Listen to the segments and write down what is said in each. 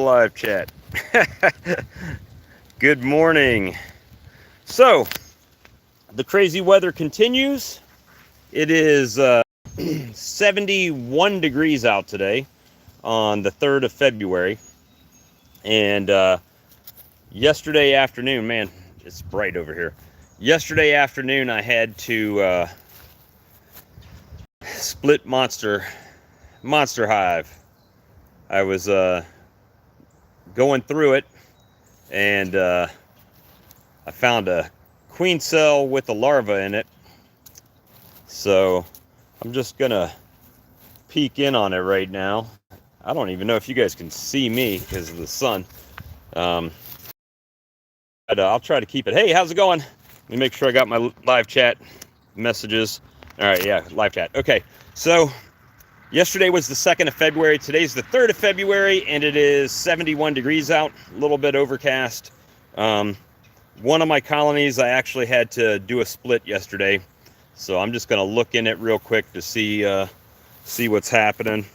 live chat. Good morning. So, the crazy weather continues. It is 71 degrees out today on the 3rd of February. And yesterday afternoon, man, it's bright over here. Yesterday afternoon, I had to split Monster Hive. I was going through it, and I found a queen cell with a larva in it. So I'm just gonna peek in on it right now. I don't even know if you guys can see me because of the sun. But I'll try to keep it. Hey, how's it going? Let me make sure I got my live chat messages. All right, yeah, live chat. Okay, so yesterday was the 2nd of February. Today's the 3rd of February, and it is 71 degrees out, a little bit overcast. One of my colonies, I actually had to do a split yesterday. So I'm just going to look in it real quick to see what's happening.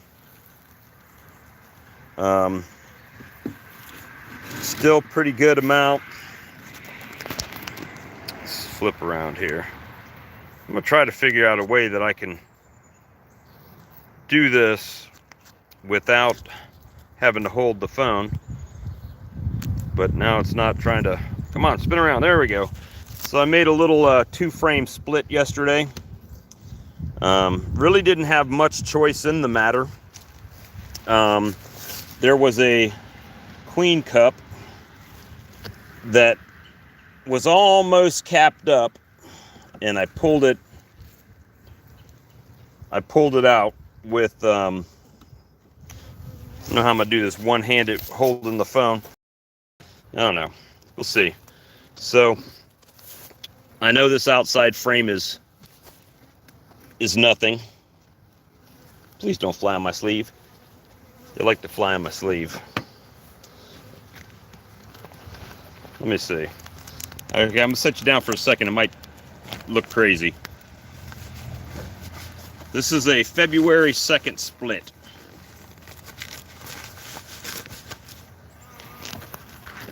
Still pretty good amount. Let's flip around here. I'm going to try to figure out a way that I can do this without having to hold the phone. But now it's not trying to. Come on, spin around. There we go. So I made a little 2-frame split yesterday. Really didn't have much choice in the matter. There was a queen cup that was almost capped up, and I pulled it out with I don't know how I'm gonna do this one-handed holding the phone. I don't know. We'll see. So I know this outside frame is nothing. Please don't fly on my sleeve. They like to fly on my sleeve. Let me see. Okay, I'm gonna set you down for a second. It might look crazy. This is a February 2nd split.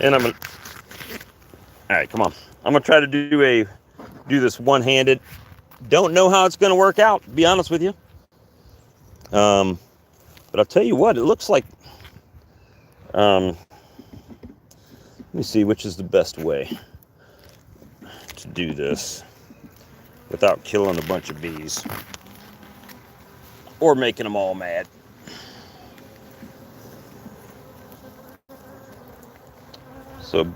And I'm gonna. All right, come on. I'm gonna try to do this one-handed. Don't know how it's gonna work out, to be honest with you. But I'll tell you what, it looks like. Let me see which is the best way to do this without killing a bunch of bees or making them all mad. So a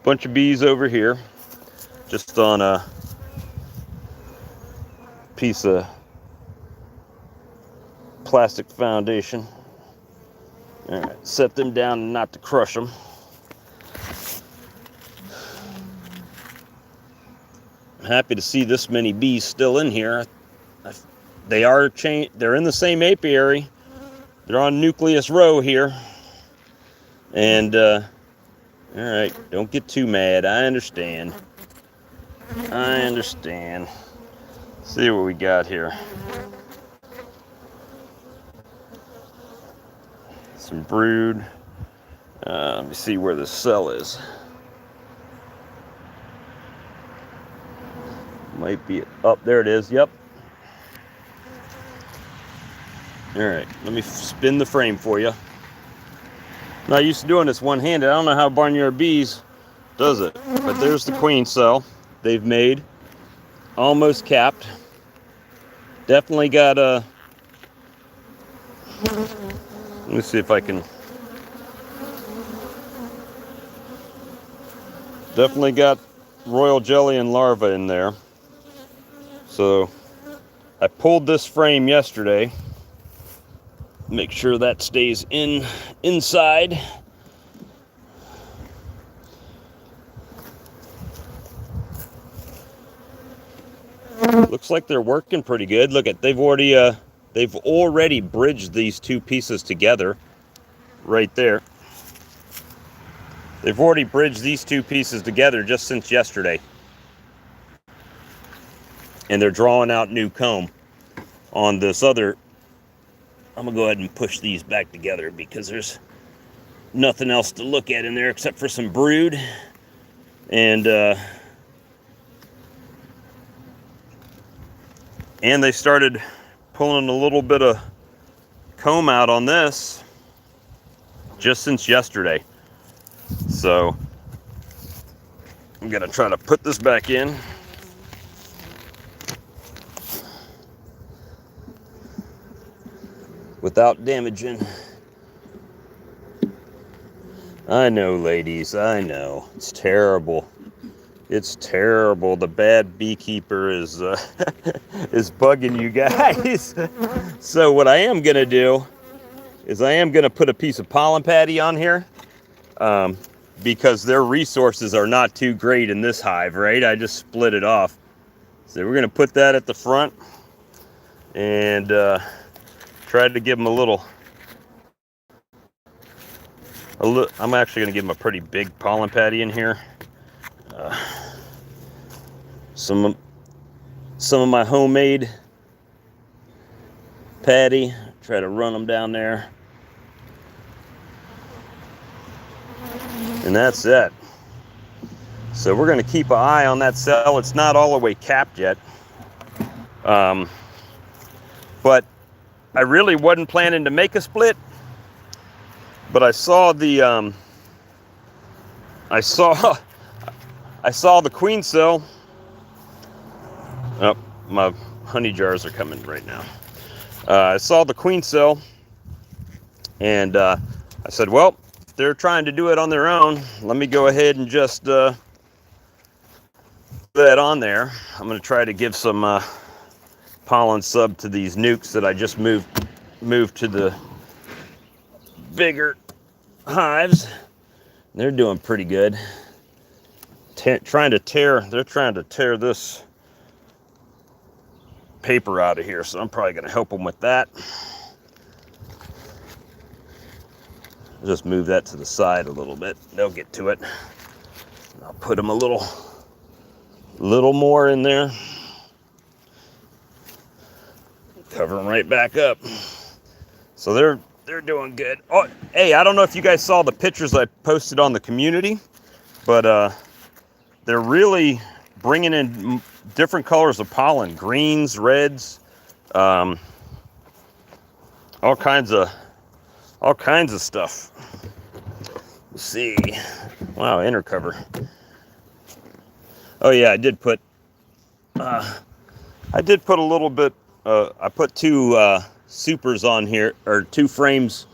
bunch of bees over here, just on a piece of plastic foundation. All right, set them down not to crush them. I'm happy to see this many bees still in here. They're in the same apiary. They're on nucleus row here. And all right, don't get too mad. I understand. See what we got here. Some brood. Let me see where the cell is. Might be up. There it is. Yep. All right. Let me spin the frame for you. I'm not used to doing this one-handed. I don't know how Barnyard Bees does it. But there's the queen cell they've made. Almost capped. Definitely got a. Let me see if I can. Definitely got royal jelly and larva in there. So I pulled this frame yesterday. Make sure that stays inside. Looks like they're working pretty good. Look at they've already bridged these two pieces together right there. They've already bridged these two pieces together just since yesterday. And they're drawing out new comb on this other. I'm gonna go ahead and push these back together because there's nothing else to look at in there except for some brood. And they started pulling a little bit of comb out on this just since yesterday. So I'm gonna try to put this back in. Without damaging. I know, ladies, I know. It's terrible. It's terrible. The bad beekeeper is is bugging you guys. So what I am gonna do is I am gonna put a piece of pollen patty on here, because their resources are not too great in this hive, right? I just split it off. So we're gonna put that at the front and try to give them a little. I'm actually gonna give them a pretty big pollen patty in here. Some of my homemade patty. Try to run them down there. And that's it. So we're going to keep an eye on that cell. It's not all the way capped yet. But I really wasn't planning to make a split. But I saw the I saw the queen cell. Oh, my honey jars are coming right now. I saw the queen cell, and I said, well, if they're trying to do it on their own, let me go ahead and just put that on there. I'm going to try to give some pollen sub to these nukes that I just moved to the bigger hives. They're doing pretty good. They're trying to tear this paper out of here, so I'm probably going to help them with that. I'll just move that to the side a little bit. They'll get to it. I'll put them a little more in there. Cover them right back up. So they're doing good. Oh, hey, I don't know if you guys saw the pictures I posted on the community, but they're really bringing in different colors of pollen, greens, reds, all kinds of stuff. Let's see. Wow, inner cover. Oh yeah, I did put a little bit. I put two supers on here, or two frames,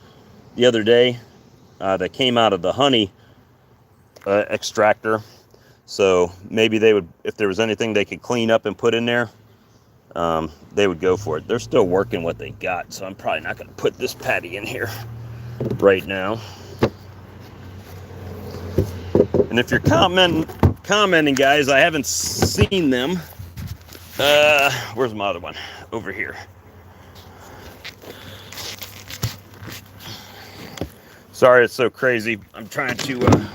the other day that came out of the honey extractor. So maybe they would, if there was anything they could clean up and put in there, they would go for it. They're still working what they got, so I'm probably not going to put this patty in here right now. And if you're commenting, guys, I haven't seen them. Where's my other one? Over here. Sorry, it's so crazy. I'm trying to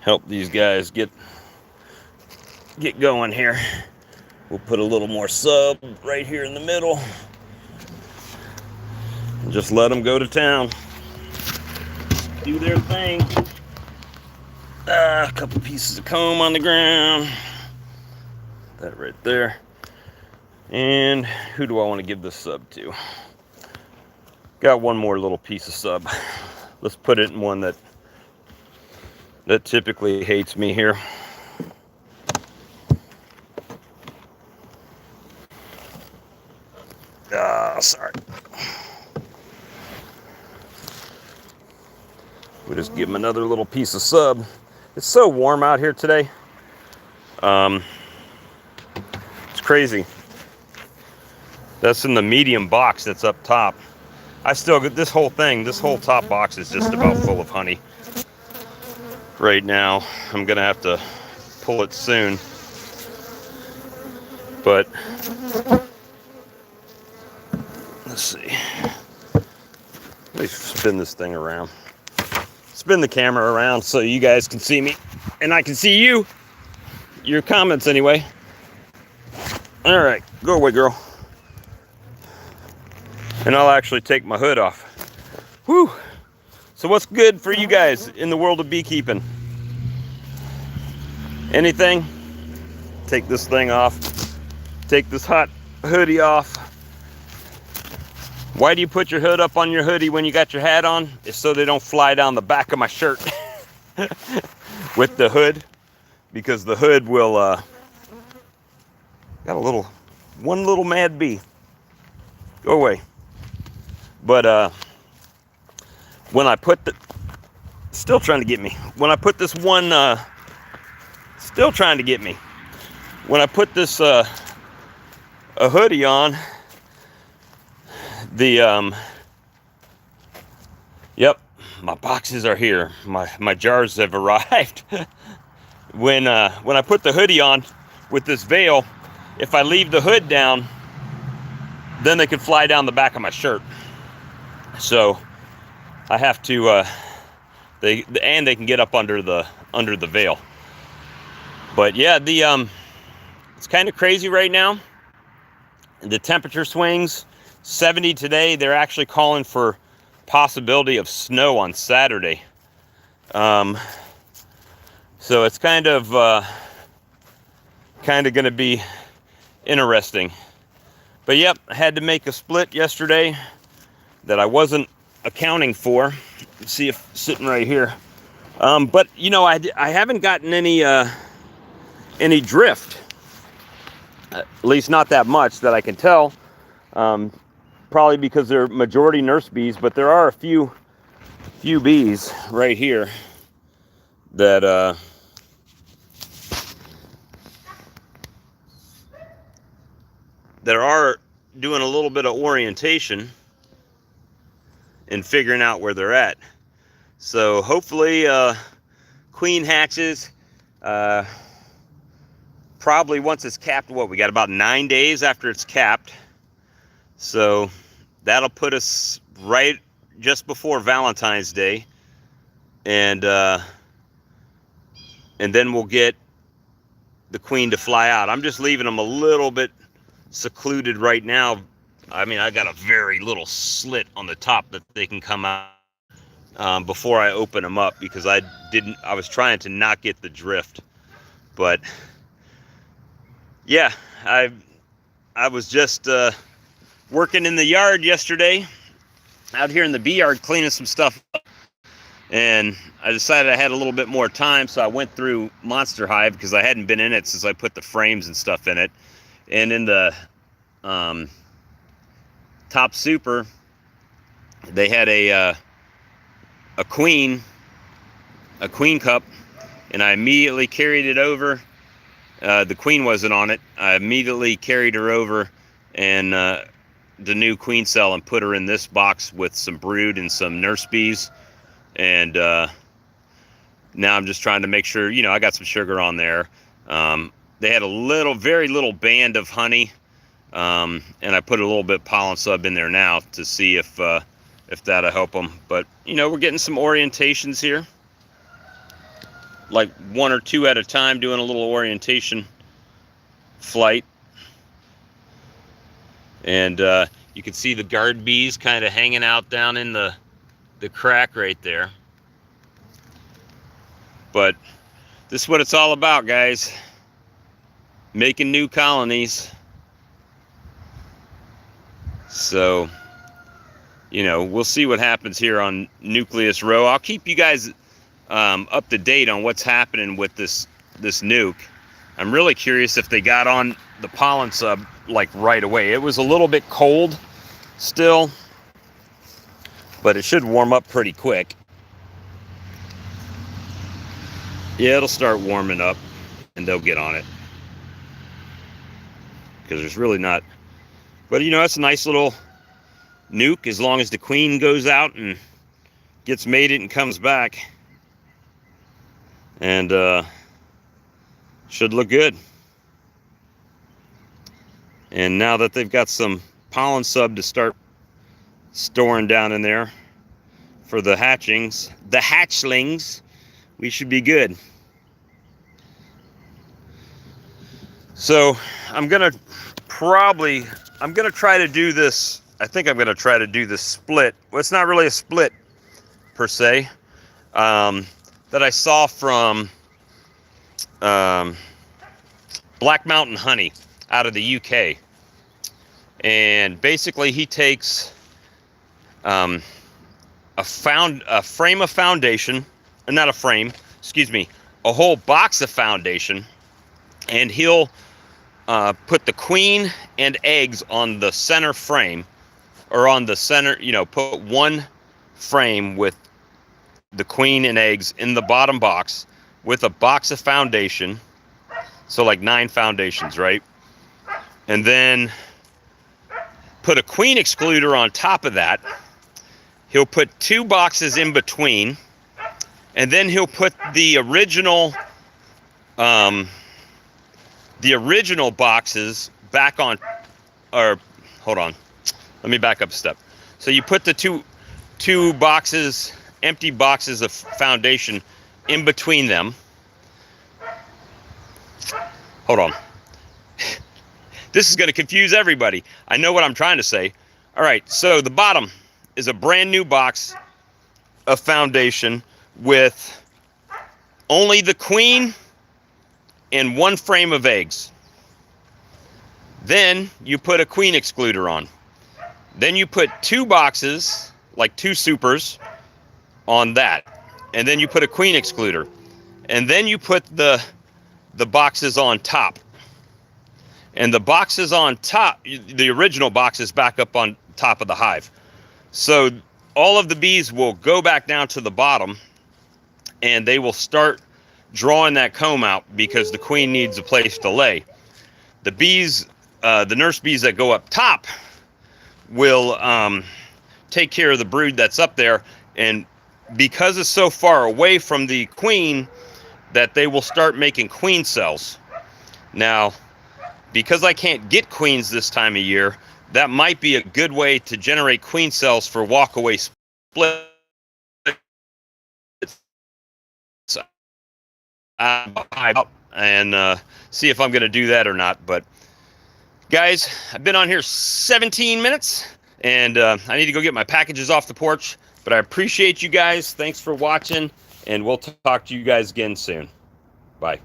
help these guys get going here. We'll put a little more sub right here in the middle and just let them go to town, do their thing. A couple pieces of comb on the ground, that right there. And who do I want to give this sub to? Got one more little piece of sub. Let's put it in one that typically hates me here. Sorry. We'll just give him another little piece of sub. It's so warm out here today. It's crazy. That's in the medium box that's up top. I still get this whole top box is just about full of honey. Right now, I'm gonna have to pull it soon. But let's see. Let me spin this thing around. Spin the camera around so you guys can see me and I can see you. Your comments anyway. All right, go away, girl. And I'll actually take my hood off. Whew. So what's good for you guys in the world of beekeeping? Anything? Take this thing off. Take this hot hoodie off. Why do you put your hood up on your hoodie when you got your hat on? It's so they don't fly down the back of my shirt with the hood, because the hood will got one little mad bee. Go away. But when I put still trying to get me. When I put this one still trying to get me. When I put this a hoodie on, the yep, my boxes are here. My jars have arrived. When I put the hoodie on with this veil, if I leave the hood down, then they could fly down the back of my shirt. So I have to they can get up under the veil. But yeah, it's kind of crazy right now. The temperature swings. 70 today. They're actually calling for possibility of snow on Saturday. So it's kind of going to be interesting. But yep, I had to make a split yesterday that I wasn't accounting for. Let's see if sitting right here. But you know, I haven't gotten any drift. At least not that much that I can tell. Probably because they're majority nurse bees, but there are a few bees right here that are doing a little bit of orientation and figuring out where they're at. So hopefully queen hatches probably once it's capped. What, we got about 9 days after it's capped. So that'll put us right just before Valentine's Day, and then we'll get the queen to fly out. I'm just leaving them a little bit secluded right now. I mean, I got a very little slit on the top that they can come out before I open them up, because I was trying to not get the drift. But yeah, I was just working in the yard yesterday, out here in the bee yard, cleaning some stuff up, and I decided I had a little bit more time, so I went through Monster Hive, because I hadn't been in it since I put the frames and stuff in it. And in the Top Super, they had a queen cup, and I immediately carried it over. The queen wasn't on it. I immediately carried her over and the new queen cell and put her in this box with some brood and some nurse bees. And now I'm just trying to make sure, you know, I got some sugar on there. They had a very little band of honey, and I put a little bit of pollen sub in there now to see if that'll help them. But you know, we're getting some orientations here, like 1 or 2 at a time, doing a little orientation flight. And you can see the guard bees kind of hanging out down in the crack right there. But this is what it's all about, guys. Making new colonies. So, you know, we'll see what happens here on Nucleus Row. I'll keep you guys up to date on what's happening with this nuke. I'm really curious if they got on the pollen sub like right away. It was a little bit cold still, but it should warm up pretty quick. Yeah, it'll start warming up and they'll get on it, because there's really not. But you know, it's a nice little nuke as long as the queen goes out and gets mated and comes back. And should look good. And now that they've got some pollen sub to start storing down in there for the hatchlings, we should be good. So I'm gonna try to do this I think I'm going to try to do the split. Well, it's not really a split per se, that I saw from Black Mountain Honey out of the UK. And basically he takes a frame of foundation, not a frame, excuse me, a whole box of foundation, and he'll put the queen and eggs on the center frame, or on the center, you know, put one frame with the queen and eggs in the bottom box with a box of foundation. So like 9 foundations, right? And then put a queen excluder on top of that. He'll put 2 boxes in between, and then he'll put the original boxes back on, or hold on, let me back up a step. So you put the two boxes, empty boxes of foundation in between them. Hold on. This is going to confuse everybody. I know what I'm trying to say. All right, so the bottom is a brand new box of foundation with only the queen and 1 frame of eggs. Then you put a queen excluder on. Then you put 2 boxes, like 2 supers, on that. And then you put a queen excluder. And then you put the boxes on top. And the boxes on top, the original boxes back up on top of the hive. So all of the bees will go back down to the bottom, and they will start drawing that comb out because the queen needs a place to lay. The bees, the nurse bees that go up top will take care of the brood that's up there, and because it's so far away from the queen, that they will start making queen cells. Now, because I can't get queens this time of year, that might be a good way to generate queen cells for walk-away split. And see if I'm going to do that or not. But guys, I've been on here 17 minutes, and I need to go get my packages off the porch. But I appreciate you guys. Thanks for watching, and we'll talk to you guys again soon. Bye.